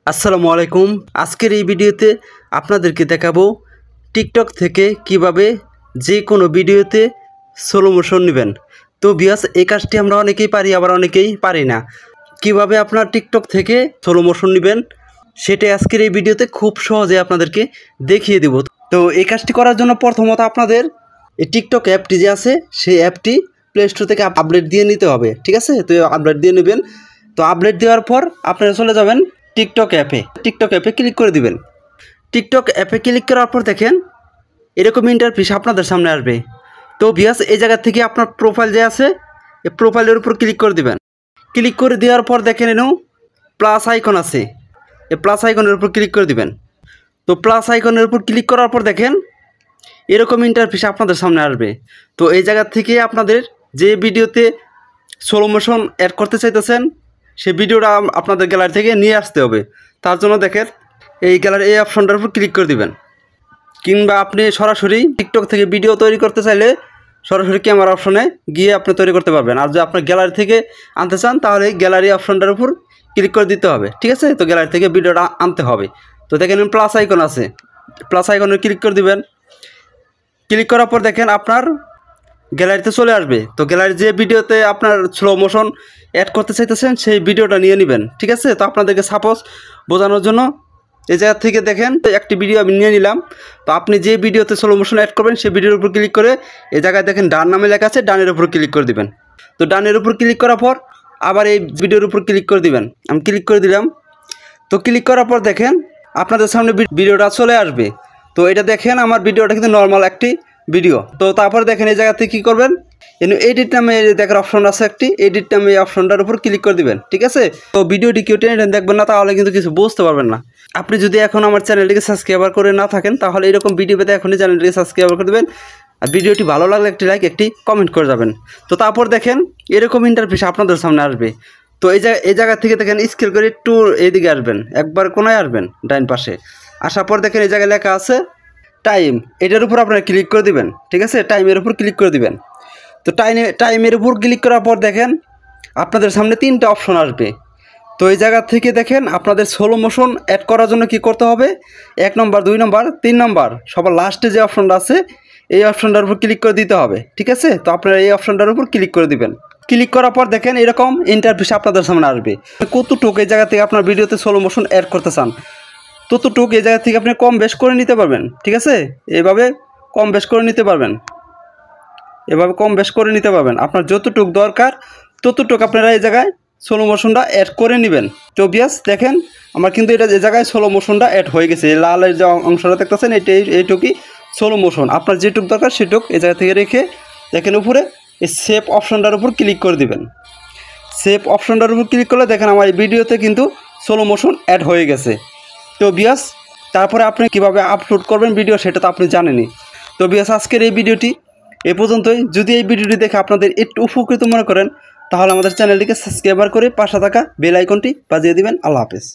আসসালামু আলাইকুম। আজকের এই ভিডিওতে আপনাদেরকে দেখাবো টিকটক থেকে কিভাবে যে কোনো ভিডিওতে স্লো মোশন নেবেন। তো ভিউয়ার্স, এই কাজটি আমরা অনেকেই পারি, আবার অনেকেই পারি না। কিভাবে আপনার টিকটক থেকে স্লো মোশন নেবেন সেটাই আজকের এই ভিডিওতে খুব সহজে আপনাদেরকে দেখিয়ে দেব। তো এই কাজটি করার জন্য প্রথমত আপনাদের এই টিকটক অ্যাপটি যে আছে সেই অ্যাপটি প্লে স্টোর থেকে আপডেট দিয়ে নিতে হবে, ঠিক আছে? তো আপডেট দিয়ে নেবেন। তো আপডেট দেওয়ার পর আপনারা চলে যাবেন টিকটক অ্যাপে ক্লিক করে দিবেন। টিকটক অ্যাপে ক্লিক করার পর দেখেন এরকম ইন্টারফেস আপনাদের সামনে আসবে। তো ভিউয়ার্স, এই জায়গা থেকে আপনার প্রোফাইল যে আছে এই প্রোফাইলের উপর ক্লিক করে দিবেন। ক্লিক করে দেওয়ার পর দেখেন এনো প্লাস আইকন আছে, এই প্লাস আইকনের উপর ক্লিক করে দিবেন। তো প্লাস আইকনের উপর ক্লিক করার পর দেখেন এরকম ইন্টারফেস আপনাদের সামনে আসবে। তো এই জায়গা থেকে আপনাদের যে ভিডিওতে স্লো মোশন অ্যাড করতে চাইতেছেন সেই ভিডিওটা আপনাদের গ্যালারি থেকে নিয়ে আসতে হবে। তার জন্য দেখেন এই গ্যালারি এই অপশনটার উপর ক্লিক করে দিবেন। কিংবা আপনি সরাসরি টিকটক থেকে ভিডিও তৈরি করতে চাইলে সরাসরি ক্যামেরা অপশনে গিয়ে আপনি তৈরি করতে পারবেন। আর যদি আপনার গ্যালারি থেকে আনতে চান তাহলে গ্যালারি অপশনটার উপর ক্লিক করে দিতে হবে, ঠিক আছে? তো গ্যালারি থেকে ভিডিওটা আনতে হবে। তো দেখেন প্লাস আইকন আছে, প্লাস আইকনে ক্লিক করে দিবেন। ক্লিক করার পর দেখেন আপনার গ্যালারিতে চলে আসবে। তো গ্যালারির যে ভিডিওতে আপনার স্লো মোশন অ্যাড করতে চাইতেছেন সেই ভিডিওটা নিয়ে নেবেন, ঠিক আছে? তো আপনাদেরকে সাপোজ বোঝানোর জন্য এই জায়গা থেকে দেখেন একটি ভিডিও আমি নিয়ে নিলাম। তো আপনি যে ভিডিওতে স্লো মোশন অ্যাড করবেন সেই ভিডিওর উপর ক্লিক করে এই জায়গায় দেখেন ডান নামে লেখা আছে, ডানের উপর ক্লিক করে দিবেন। তো ডানের উপর ক্লিক করার পর আবার এই ভিডিওর উপর ক্লিক করে দিবেন। আমি ক্লিক করে দিলাম। তো ক্লিক করার পর দেখেন আপনাদের সামনে ভিডিওটা চলে আসবে। তো এটা দেখেন আমার ভিডিওটা কিন্তু নর্মাল একটি ভিডিও। তো তারপর দেখেন এই জায়গাতে কী করবেন, এডিট নামে দেখার অপশন আছে একটি, এডিট নামে এই অপশনটার উপর ক্লিক করে দিবেন, ঠিক আছে? তো ভিডিওটি কেউ টেনে দেখবেন না, তাহলে কিন্তু কিছু বুঝতে পারবেন না। আপনি যদি এখন আমার চ্যানেলটিকে সাবস্ক্রাইবার করে না থাকেন তাহলে এরকম ভিডিও পেতে এখনই চ্যানেলটিকে সাবস্ক্রাইবার করে দেবেন। আর ভিডিওটি ভালো লাগলে একটি লাইক, একটি কমেন্ট করে যাবেন। তো তারপর দেখেন এরকম ইন্টারফেস আপনাদের সামনে আসবে। তো এই জায়গা থেকে দেখেন স্কেল করে একটু এইদিকে আসবেন, একবার কোনায় আসবেন ডাইন পাশে। আসার পর দেখেন এই জায়গায় লেখা আছে টাইম, এটার উপর আপনারা ক্লিক করে দিবেন, ঠিক আছে? টাইমের উপর ক্লিক করে দিবেন। তো টাইমের উপর ক্লিক করার পর দেখেন আপনাদের সামনে তিনটা অপশন আসবে। তো এই জায়গা থেকে দেখেন আপনাদের স্লো মোশন অ্যাড করার জন্য কি করতে হবে, 1 নম্বর 2 নম্বর 3 নম্বর সবার লাস্টে যে অপশনটা আছে এই অপশনটার উপর ক্লিক করে দিতে হবে, ঠিক আছে? তো আপনারা এই অপশনটার উপর ক্লিক করে দিবেন। ক্লিক করার পর দেখেন এরকম ইন্টারফেস আপনাদের সামনে আসবে। কতটুকু এই জায়গা থেকে আপনার ভিডিওতে স্লো মোশন অ্যাড করতে চান ততটুকু এই জায়গা থেকে আপনি কম বেশ করে নিতে পারবেন, ঠিক আছে? এভাবে কম বেশ করে নিতে পারবেন, আপনার যতটুকু দরকার ততটুকু আপনারা এই জায়গায় স্লো মোশনটা অ্যাড করে নেবেন। তো ভিউয়ার্স দেখেন আমার কিন্তু এটা এই জায়গায় স্লো মোশনটা অ্যাড হয়ে গেছে। এই লালের যে অংশটা দেখতেছেন এইটুকুই স্লো মোশন। আপনার যেটুকু দরকার সেটুক এই জায়গা থেকে রেখে দেখেন উপরে এই সেভ অপশনটার উপর ক্লিক করে দিবেন। সেভ অপশনটার উপর ক্লিক করলে দেখেন আমার এই ভিডিওতে কিন্তু স্লো মোশন অ্যাড হয়ে গেছে। তো ভিউয়ার্স তারপরে আপনি কিভাবে আপলোড করবেন ভিডিও সেটা তো আপনি জানেনই। তো ভিউয়ার্স আজকের এই ভিডিওটি এ পর্যন্তই। যদি এই ভিডিওটি দেখে আপনাদের একটু উপকৃত মনে করেন তাহলে আমাদের চ্যানেলটিকে সাবস্ক্রাইব করে পাশে থাকা বেল আইকনটি বাজিয়ে দিবেন। আল্লাহ হাফেজ।